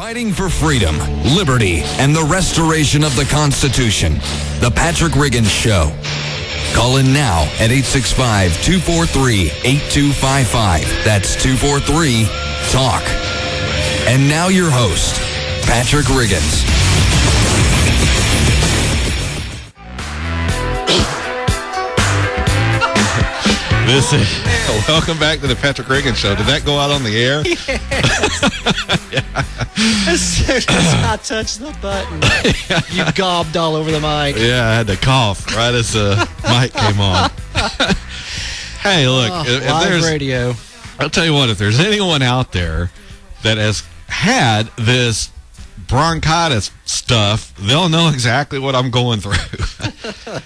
Fighting for freedom, liberty, and the restoration of the Constitution. The Patrick Riggins Show. Call in now at 865-243-8255. That's 243-TALK. And now your host, Patrick Riggins. This is welcome back to the Patrick Riggins Show. Did that go out on the air? Yeah. As soon as I touched the button, you gobbed all over the mic. Yeah, I had to cough right as the mic came on. Hey, look, if live there's radio. I'll tell you what, if there's anyone out there that has had this bronchitis stuff, they'll know exactly what I'm going through.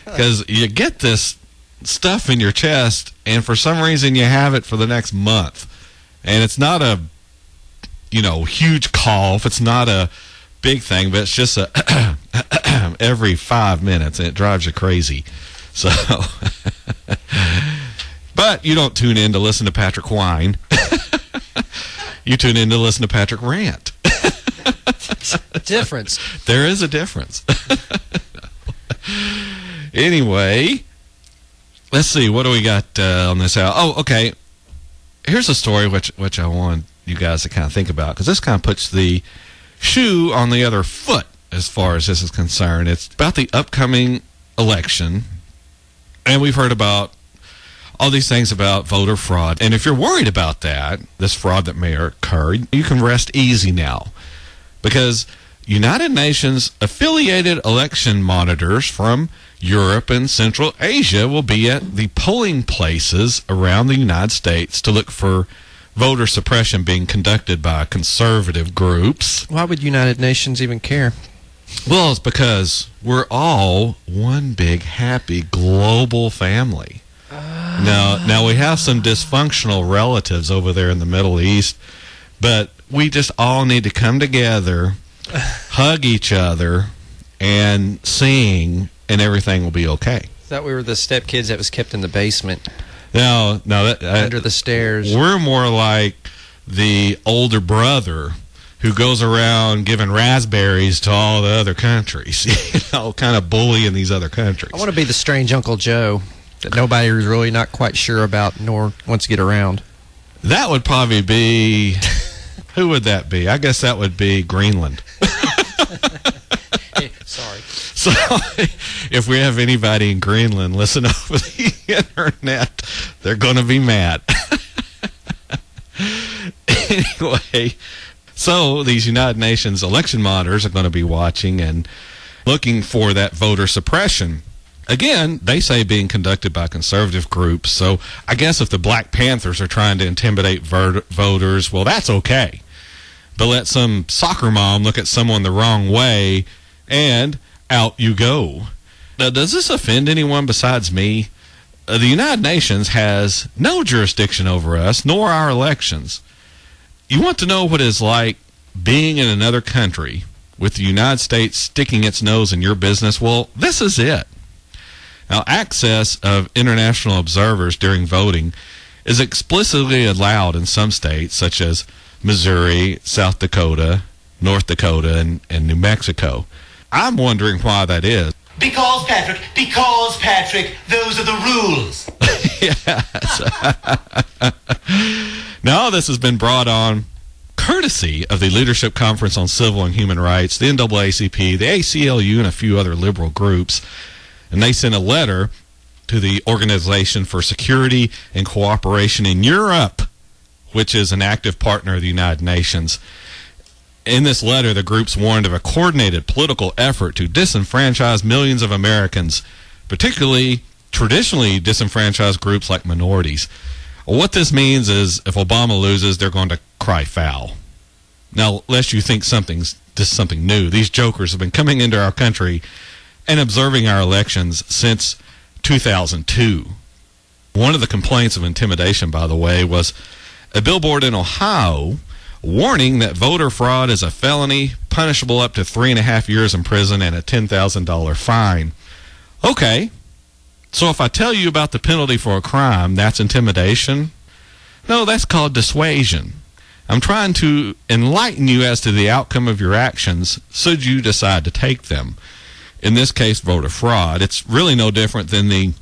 Because you get this stuff in your chest, and for some reason you have it for the next month. And it's not a, huge cough. It's not a big thing, but it's just a every 5 minutes, and it drives you crazy. So, but you don't tune in to listen to Patrick whine. You tune in to listen to Patrick rant. Difference. There is a difference. Anyway, let's see. What do we got on this hour? Oh, okay. Here's a story which I want you guys to kind of think about, because this kind of puts the shoe on the other foot as far as this is concerned. It's about the upcoming election, and we've heard about all these things about voter fraud. And if you're worried about that, this fraud that may occur, you can rest easy now, because United Nations affiliated election monitors from Europe and Central Asia will be at the polling places around the United States to look for voter suppression being conducted by conservative groups. Why would United Nations even care? Well, it's because we're all one big, happy, global family. Now we have some dysfunctional relatives over there in the Middle East, but we just all need to come together, hug each other, and sing, and everything will be okay. I thought we were the stepkids that was kept in the basement. No, under the stairs. We're more like the older brother who goes around giving raspberries to all the other countries, kind of bullying these other countries. I want to be the strange Uncle Joe that nobody's really not quite sure about nor wants to get around. That would probably be... Who would that be? I guess that would be Greenland. Hey, sorry. So, if we have anybody in Greenland listen over the internet, they're going to be mad. Anyway, so these United Nations election monitors are going to be watching and looking for that voter suppression. Again, they say being conducted by conservative groups, so I guess if the Black Panthers are trying to intimidate voters, well, that's okay. But let some soccer mom look at someone the wrong way, and out you go. Now, does this offend anyone besides me? The United Nations has no jurisdiction over us, nor our elections. You want to know what it's like being in another country with the United States sticking its nose in your business? Well, this is it. Now, access of international observers during voting is explicitly allowed in some states, such as Missouri, South Dakota, North Dakota, and New Mexico. I'm wondering why that is. Because, Patrick, those are the rules. Yes. Now, this has been brought on courtesy of the Leadership Conference on Civil and Human Rights, the NAACP, the ACLU, and a few other liberal groups. And they sent a letter to the Organization for Security and Cooperation in Europe, which is an active partner of the United Nations. In this letter, the groups warned of a coordinated political effort to disenfranchise millions of Americans, particularly traditionally disenfranchised groups like minorities. What this means is if Obama loses, they're going to cry foul. Now, lest you think this is something new, these jokers have been coming into our country and observing our elections since 2002. One of the complaints of intimidation, by the way, was a billboard in Ohio warning that voter fraud is a felony, punishable up to 3.5 years in prison and a $10,000 fine. Okay, so if I tell you about the penalty for a crime, that's intimidation? No, that's called dissuasion. I'm trying to enlighten you as to the outcome of your actions should you decide to take them. In this case, voter fraud. It's really no different than the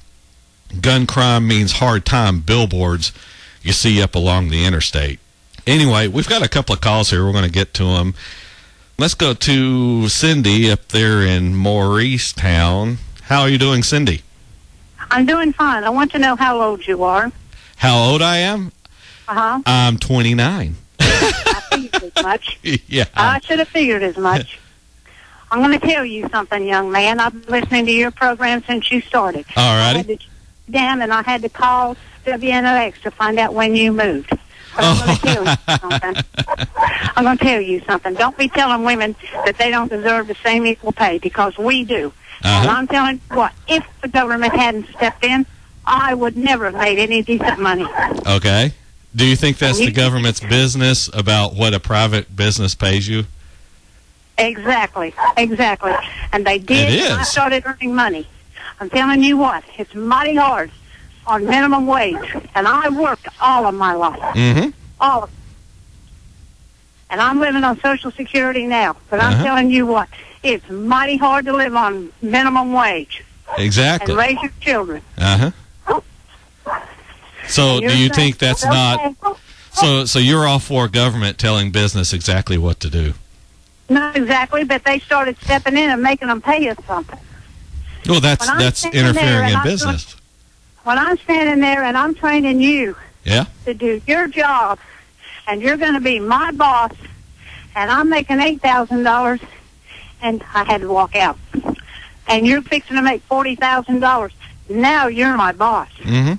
gun crime means hard time billboards you see up along the interstate. Anyway, we've got a couple of calls here. We're going to get to them. Let's go to Cindy up there in Mauricetown. How are you doing, Cindy? I'm doing fine. I want to know how old you are. How old I am? Uh-huh. I'm 29. I figured as much. Yeah. I should have figured as much. I'm going to tell you something, young man. I've been listening to your program since you started. All righty. I had to down and I had to call WNOX to find out when you moved. But I'm going to tell you something. I'm going to tell you something. Don't be telling women that they don't deserve the same equal pay, because we do. And I'm telling you what, if the government hadn't stepped in, I would never have made any decent money. Okay. Do you think that's the government's business about what a private business pays you? Exactly. And they did. It is. When I started earning money. I'm telling you what, it's mighty hard on minimum wage. And I worked all of my life. Mm-hmm. All of it. And I'm living on Social Security now. But I'm telling you what, it's mighty hard to live on minimum wage. Exactly. And raise your children. So do you think that's not... So you're all for government telling business exactly what to do? Not exactly, but they started stepping in and making them pay us something. Well, that's interfering in business. When I'm standing there and I'm training you to do your job, and you're going to be my boss, and I'm making $8,000, and I had to walk out, and you're fixing to make $40,000, now you're my boss. Mm-hmm.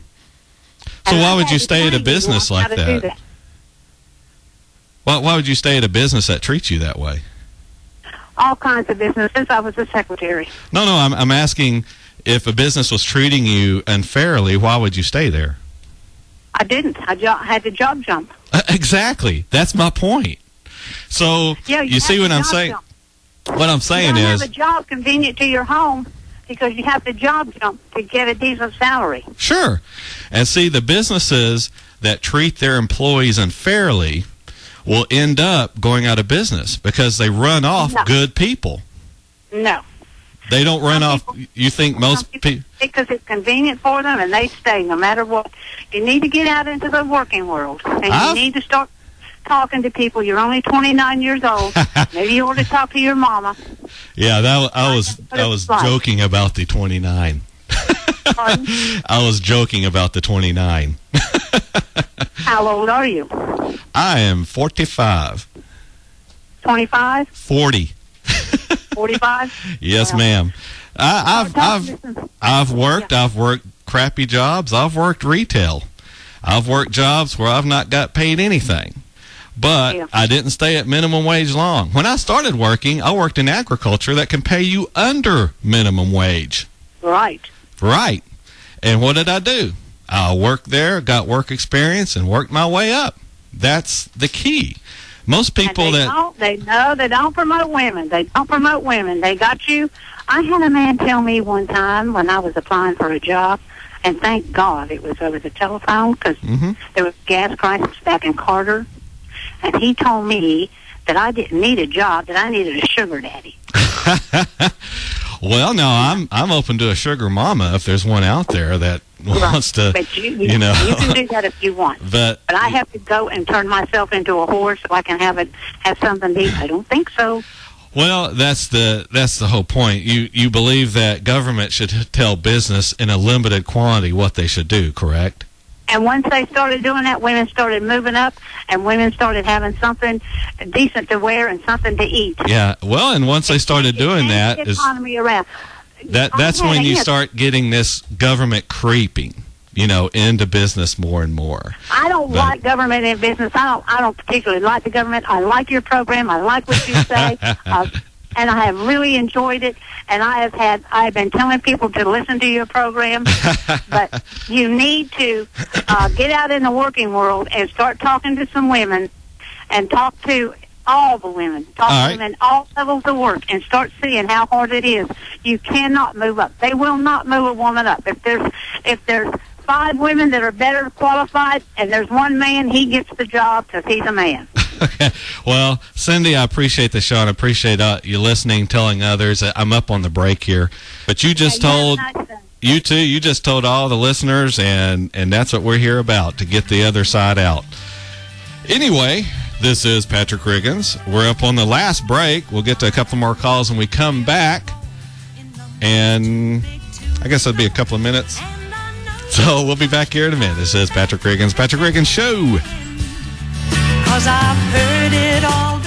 So why would you stay at a business like that? Why would you stay at a business that treats you that way? All kinds of businesses. I was a secretary. No, I'm asking, if a business was treating you unfairly, why would you stay there? I didn't. I had to job jump. Exactly. That's my point. So you see what I'm saying? What I'm saying you don't is, have a job convenient to your home because you have to job jump to get a decent salary. Sure. And see, the businesses that treat their employees unfairly will end up going out of business because they run off good people. No. They don't run off. You think most people... Because it's convenient for them, and they stay no matter what. You need to get out into the working world, and you need to start talking to people. You're only 29 years old. Maybe you ought to talk to your mama. Yeah, I was joking about the 29. Pardon? I was joking about the 29. How old are you? I am 45. 25? 40. 45? Yes, ma'am. I've worked crappy jobs. I've worked retail. I've worked jobs where I've not got paid anything. But I didn't stay at minimum wage long. When I started working, I worked in agriculture that can pay you under minimum wage. Right. Right. And what did I do? I worked there, got work experience, and worked my way up. That's the key. Most people they don't promote women. They don't promote women. They got you. I had a man tell me one time when I was applying for a job, and thank God it was over the telephone because there was gas crisis back in Carter, and he told me that I didn't need a job, that I needed a sugar daddy. Well, no, I'm open to a sugar mama if there's one out there that wants to, but you know. You can do that if you want. But I have to go and turn myself into a horse so I can have something to eat. I don't think so. Well, that's the whole point. You believe that government should tell business in a limited quantity what they should do, correct? And once they started doing that, women started moving up, and women started having something decent to wear and something to eat. Yeah, well, and once they started doing that, the economy around. That's when you start getting this government creeping, into business more and more. I don't like government in business. I don't particularly like the government. I like your program. I like what you say. And I have really enjoyed it, and I've been telling people to listen to your program, but you need to get out in the working world and start talking to some women and talk to all the women, talk to them in all levels of work and start seeing how hard it is. You cannot move up. They will not move a woman up. If there's 5 women that are better qualified and there's one man, he gets the job because he's a man. Okay. Well, Cindy, I appreciate the show and I appreciate you listening, telling others. I'm up on the break here. But you just told... You too. You just told all the listeners, and that's what we're here about, to get the other side out. Anyway, this is Patrick Riggins. We're up on the last break. We'll get to a couple more calls when we come back. And I guess that'll be a couple of minutes. So we'll be back here in a minute. This is Patrick Riggins' Patrick Riggins Show. 'Cause I've heard it all